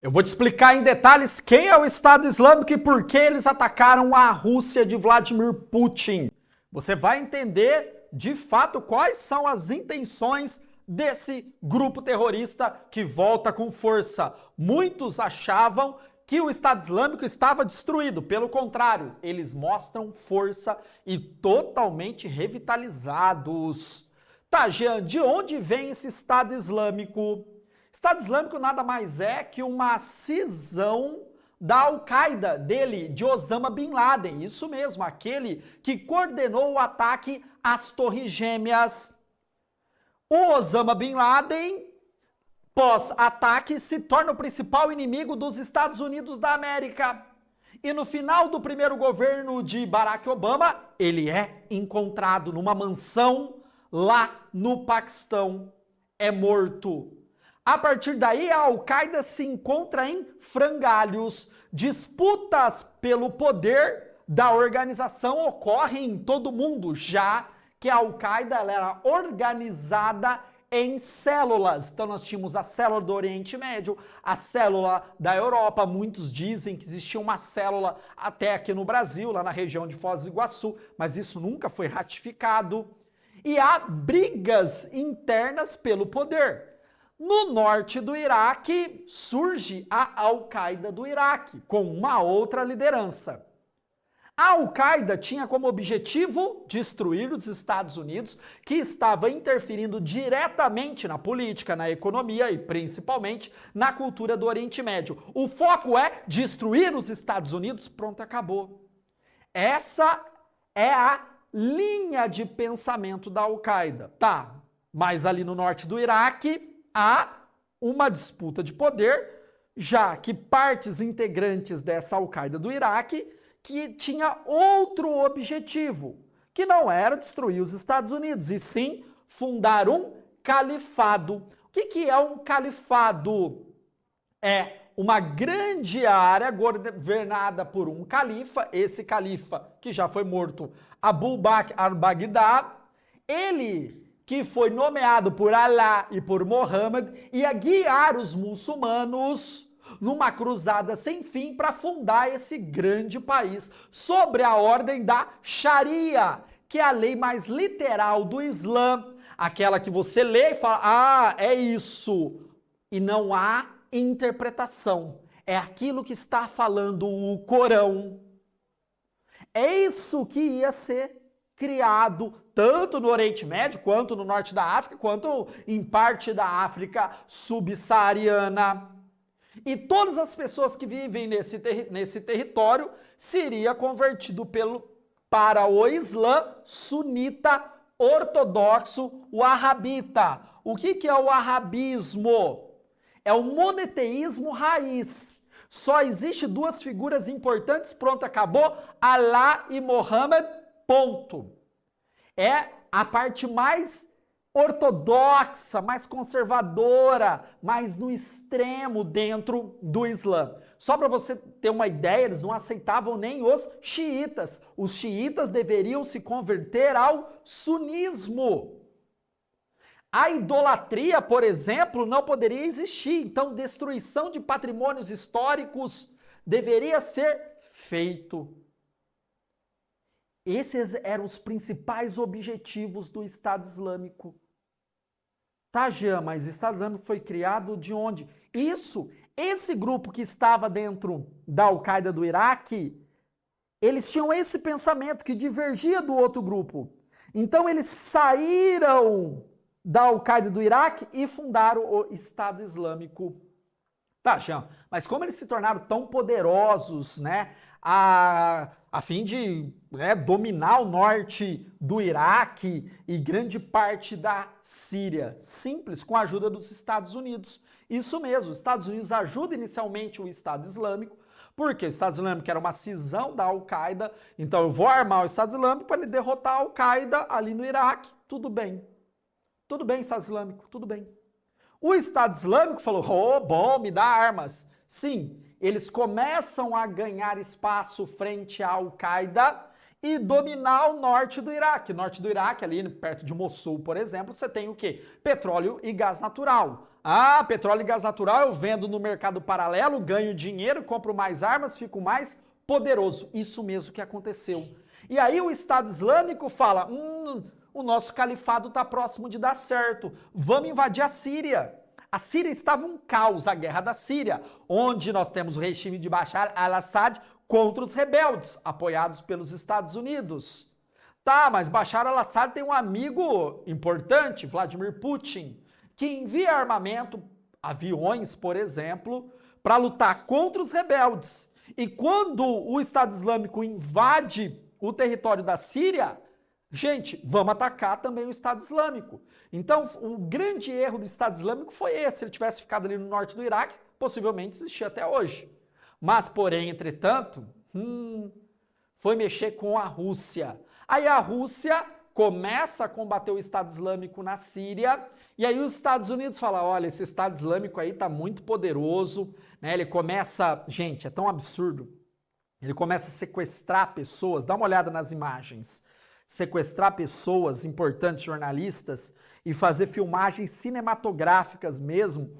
Eu vou te explicar em detalhes quem é o Estado Islâmico e por que eles atacaram a Rússia de Vladimir Putin. Você vai entender, de fato, quais são as intenções desse grupo terrorista que volta com força. Muitos achavam que o Estado Islâmico estava destruído. Pelo contrário, eles mostram força e totalmente revitalizados. Tá, Jean, de onde vem esse Estado Islâmico? Estado Islâmico nada mais é que uma cisão da Al-Qaeda dele, de Osama Bin Laden. Isso mesmo, aquele que coordenou o ataque às Torres Gêmeas. O Osama Bin Laden, pós-ataque, se torna o principal inimigo dos Estados Unidos da América. E no final do primeiro governo de Barack Obama, ele é encontrado numa mansão lá no Paquistão. É morto. A partir daí, a Al-Qaeda se encontra em frangalhos. Disputas pelo poder da organização ocorrem em todo o mundo, já que a Al-Qaeda era organizada em células. Então nós tínhamos a célula do Oriente Médio, a célula da Europa. Muitos dizem que existia uma célula até aqui no Brasil, lá na região de Foz do Iguaçu, mas isso nunca foi ratificado. E há brigas internas pelo poder. No norte do Iraque surge a Al-Qaeda do Iraque, com uma outra liderança. A Al-Qaeda tinha como objetivo destruir os Estados Unidos, que estava interferindo diretamente na política, na economia e principalmente na cultura do Oriente Médio. O foco é destruir os Estados Unidos, pronto, acabou. Essa é a linha de pensamento da Al-Qaeda. Tá, mas ali no norte do Iraque há uma disputa de poder, já que partes integrantes dessa Al-Qaeda do Iraque que tinha outro objetivo, que não era destruir os Estados Unidos, e sim fundar um califado. O que é um califado? É uma grande área governada por um califa, esse califa que já foi morto, Abu Bakr al-Baghdad. Ele que foi nomeado por Alá e por Mohammed, ia guiar os muçulmanos numa cruzada sem fim para fundar esse grande país sobre a ordem da Sharia, que é a lei mais literal do Islã, aquela que você lê e fala, ah, é isso, e não há interpretação. É aquilo que está falando o Corão. É isso que ia ser criado tanto no Oriente Médio, quanto no norte da África, quanto em parte da África subsaariana. E todas as pessoas que vivem nesse território seria convertido para o Islã sunita ortodoxo wahhabita. O que é o wahhabismo? É o monoteísmo raiz. Só existe duas figuras importantes, pronto, acabou, Alá e Mohammed, ponto. É a parte mais ortodoxa, mais conservadora, mais no extremo dentro do Islã. Só para você ter uma ideia, eles não aceitavam nem os xiitas. Os xiitas deveriam se converter ao sunismo. A idolatria, por exemplo, não poderia existir. Então, destruição de patrimônios históricos deveria ser feito. Esses eram os principais objetivos do Estado Islâmico. Tá, Jean, mas o Estado Islâmico foi criado de onde? Esse grupo que estava dentro da Al-Qaeda do Iraque, eles tinham esse pensamento que divergia do outro grupo. Então eles saíram da Al-Qaeda do Iraque e fundaram o Estado Islâmico. Tá, Jean, mas como eles se tornaram tão poderosos, né? A fim de dominar o norte do Iraque e grande parte da Síria. Simples, com a ajuda dos Estados Unidos. Isso mesmo, os Estados Unidos ajudam inicialmente o Estado Islâmico, porque o Estado Islâmico era uma cisão da Al-Qaeda, então eu vou armar o Estado Islâmico para ele derrotar a Al-Qaeda ali no Iraque. Tudo bem. Tudo bem, Estado Islâmico, tudo bem. O Estado Islâmico falou, oh, bom, me dá armas. Sim, eles começam a ganhar espaço frente à Al-Qaeda e dominar o norte do Iraque. Norte do Iraque, ali perto de Mossul, por exemplo, você tem o quê? Petróleo e gás natural. Ah, petróleo e gás natural eu vendo no mercado paralelo, ganho dinheiro, compro mais armas, fico mais poderoso. Isso mesmo que aconteceu. E aí o Estado Islâmico fala, o nosso califado está próximo de dar certo, vamos invadir a Síria. A Síria estava um caos, a guerra da Síria, onde nós temos o regime de Bashar al-Assad contra os rebeldes, apoiados pelos Estados Unidos. Tá, mas Bashar al-Assad tem um amigo importante, Vladimir Putin, que envia armamento, aviões, por exemplo, para lutar contra os rebeldes. E quando o Estado Islâmico invade o território da Síria, gente, vamos atacar também o Estado Islâmico. Então, o grande erro do Estado Islâmico foi esse. Se ele tivesse ficado ali no norte do Iraque, possivelmente existia até hoje. Mas, porém, entretanto, foi mexer com a Rússia. Aí a Rússia começa a combater o Estado Islâmico na Síria, e aí os Estados Unidos falam, olha, esse Estado Islâmico aí tá muito poderoso, né? Ele começa, gente, é tão absurdo, ele começa a sequestrar pessoas, dá uma olhada nas imagens, sequestrar pessoas importantes, jornalistas, e fazer filmagens cinematográficas mesmo,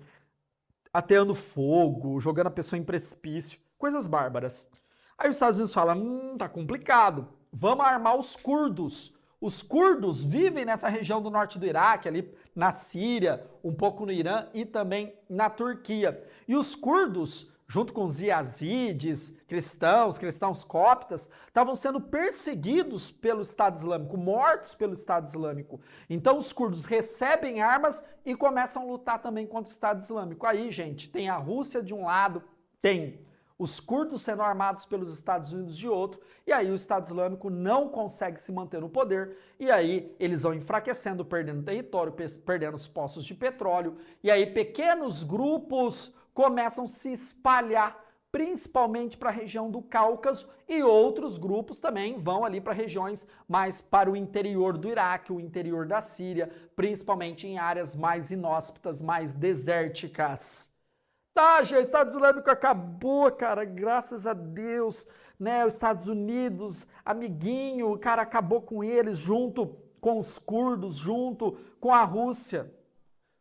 ateando fogo, jogando a pessoa em precipício, coisas bárbaras. Aí os Estados Unidos falam, tá complicado, vamos armar os curdos. Os curdos vivem nessa região do norte do Iraque, ali na Síria, um pouco no Irã e também na Turquia. E os curdos, junto com os yazidis, cristãos coptas, estavam sendo perseguidos pelo Estado Islâmico, mortos pelo Estado Islâmico. Então os curdos recebem armas e começam a lutar também contra o Estado Islâmico. Aí, gente, tem a Rússia de um lado, tem os curdos sendo armados pelos Estados Unidos de outro, e aí o Estado Islâmico não consegue se manter no poder, e aí eles vão enfraquecendo, perdendo território, perdendo os poços de petróleo, e aí pequenos grupos começam a se espalhar, principalmente para a região do Cáucaso, e outros grupos também vão ali para regiões mais para o interior do Iraque, o interior da Síria, principalmente em áreas mais inóspitas, mais desérticas. Tá, já o Estado Islâmico acabou, cara, graças a Deus, né? Os Estados Unidos, amiguinho, o cara acabou com eles junto com os curdos, junto com a Rússia.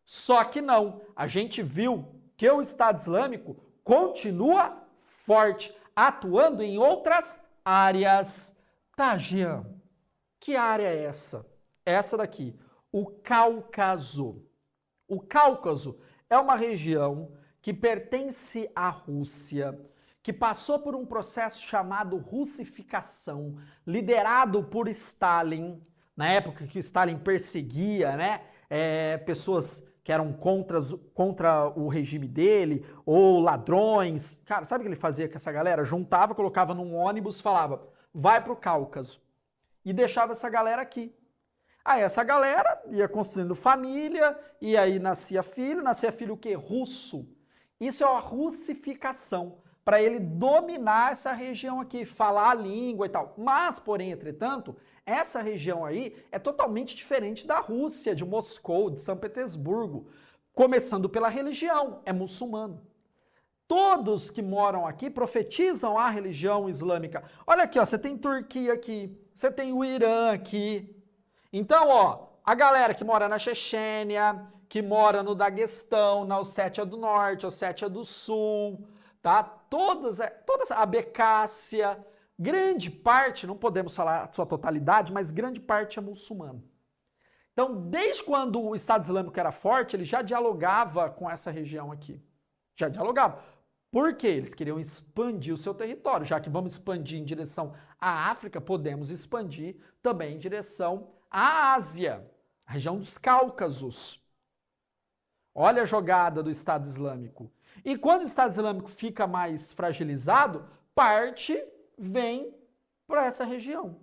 Só que não, a gente viu que o Estado Islâmico continua forte, atuando em outras áreas. Tá, Jean, que área é essa? Essa daqui, o Cáucaso. O Cáucaso é uma região que pertence à Rússia, que passou por um processo chamado russificação, liderado por Stalin, na época que Stalin perseguia, né, pessoas que eram contra o regime dele, ou ladrões. Cara, sabe o que ele fazia com essa galera? Juntava, colocava num ônibus, falava, vai pro Cáucaso, e deixava essa galera aqui. Aí essa galera ia construindo família, e aí nascia filho o quê? Russo. Isso é a russificação, para ele dominar essa região aqui, falar a língua e tal. Mas, porém, entretanto, essa região aí é totalmente diferente da Rússia, de Moscou, de São Petersburgo. Começando pela religião, é muçulmano. Todos que moram aqui profetizam a religião islâmica. Olha aqui, ó, você tem Turquia aqui, você tem o Irã aqui. Então, ó, a galera que mora na Chechênia, que mora no Daguestão, na Ossétia do Norte, Ossétia do Sul, tá? Todas a Abecácia, grande parte, não podemos falar sua totalidade, mas grande parte é muçulmano. Então, desde quando o Estado Islâmico era forte, ele já dialogava com essa região aqui. Já dialogava. Por quê? Eles queriam expandir o seu território. Já que vamos expandir em direção à África, podemos expandir também em direção à Ásia, a região dos Cáucasos. Olha a jogada do Estado Islâmico. E quando o Estado Islâmico fica mais fragilizado, parte vem para essa região.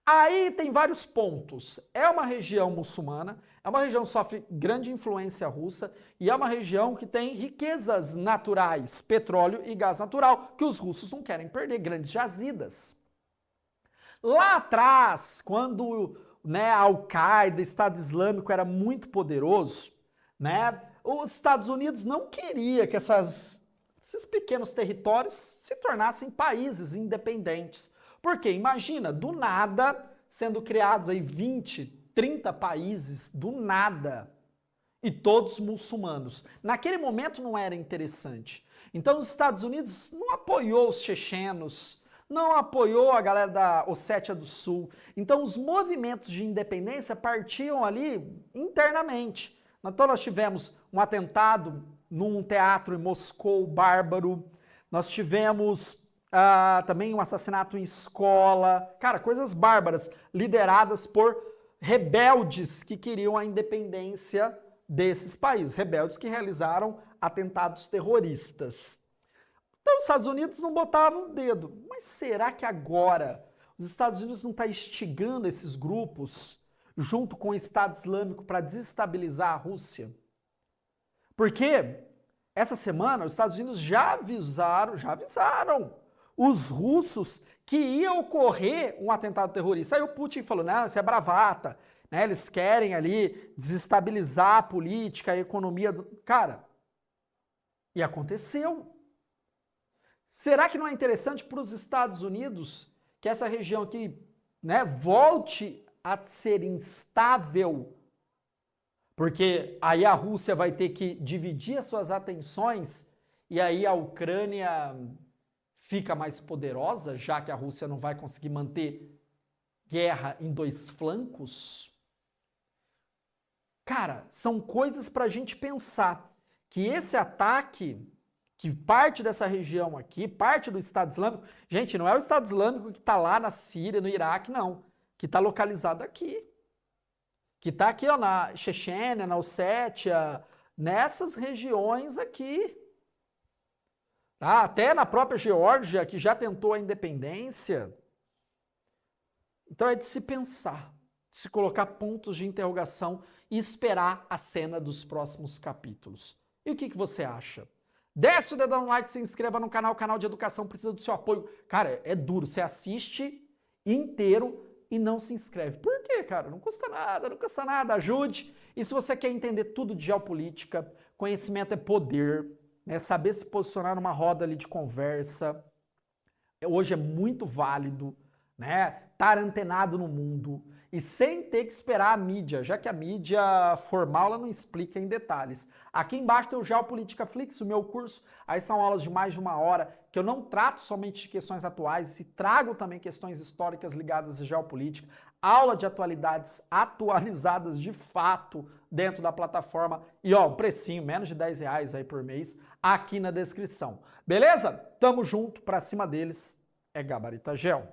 Aí tem vários pontos. É uma região muçulmana, é uma região que sofre grande influência russa e é uma região que tem riquezas naturais, petróleo e gás natural, que os russos não querem perder, grandes jazidas. Lá atrás, quando a Al-Qaeda, Estado Islâmico era muito poderoso, os Estados Unidos não queria que esses pequenos territórios se tornassem países independentes. Porque imagina, do nada, sendo criados aí 20, 30 países, do nada. e todos muçulmanos. Naquele momento não era interessante. Então os Estados Unidos não apoiou os chechenos, não apoiou a galera da Ossétia do Sul. Então os movimentos de independência partiam ali internamente. Então nós tivemos um atentado num teatro em Moscou, bárbaro. Nós tivemos também um assassinato em escola. Cara, coisas bárbaras, lideradas por rebeldes que queriam a independência desses países. Rebeldes que realizaram atentados terroristas. Então os Estados Unidos não botavam o dedo. Mas será que agora os Estados Unidos não estão instigando esses grupos junto com o Estado Islâmico para desestabilizar a Rússia? Porque essa semana os Estados Unidos já avisaram os russos que ia ocorrer um atentado terrorista. Aí o Putin falou, não, isso é bravata, né? Eles querem ali desestabilizar a política, a economia do... Cara, e aconteceu. Será que não é interessante para os Estados Unidos que essa região aqui, né, volte a ser instável? Porque aí a Rússia vai ter que dividir as suas atenções e aí a Ucrânia fica mais poderosa, já que a Rússia não vai conseguir manter guerra em dois flancos? Cara, são coisas para a gente pensar que esse ataque, que parte dessa região aqui, parte do Estado Islâmico, gente, não é o Estado Islâmico que está lá na Síria, no Iraque, não, que está localizado aqui. Que está aqui ó, na Chechênia, na Ossétia, nessas regiões aqui. Tá? Até na própria Geórgia, que já tentou a independência. Então é de se pensar, de se colocar pontos de interrogação e esperar a cena dos próximos capítulos. E o que você acha? Desce o dedão no like, se inscreva no canal, o canal de educação precisa do seu apoio. Cara, é duro, você assiste inteiro e não se inscreve. Por quê, cara? Não custa nada, ajude. E se você quer entender tudo de geopolítica, conhecimento é poder, né? Saber se posicionar numa roda ali de conversa, hoje é muito válido, né? Estar antenado no mundo e sem ter que esperar a mídia, já que a mídia formal ela não explica em detalhes. Aqui embaixo tem o Geopolítica Flix, o meu curso, aí são aulas de mais de 1 hora, que eu não trato somente de questões atuais, e trago também questões históricas ligadas à geopolítica, aula de atualidades atualizadas de fato dentro da plataforma, e ó, um precinho, menos de R$10 aí por mês, aqui na descrição. Beleza? Tamo junto, pra cima deles, é Gabarita Gel.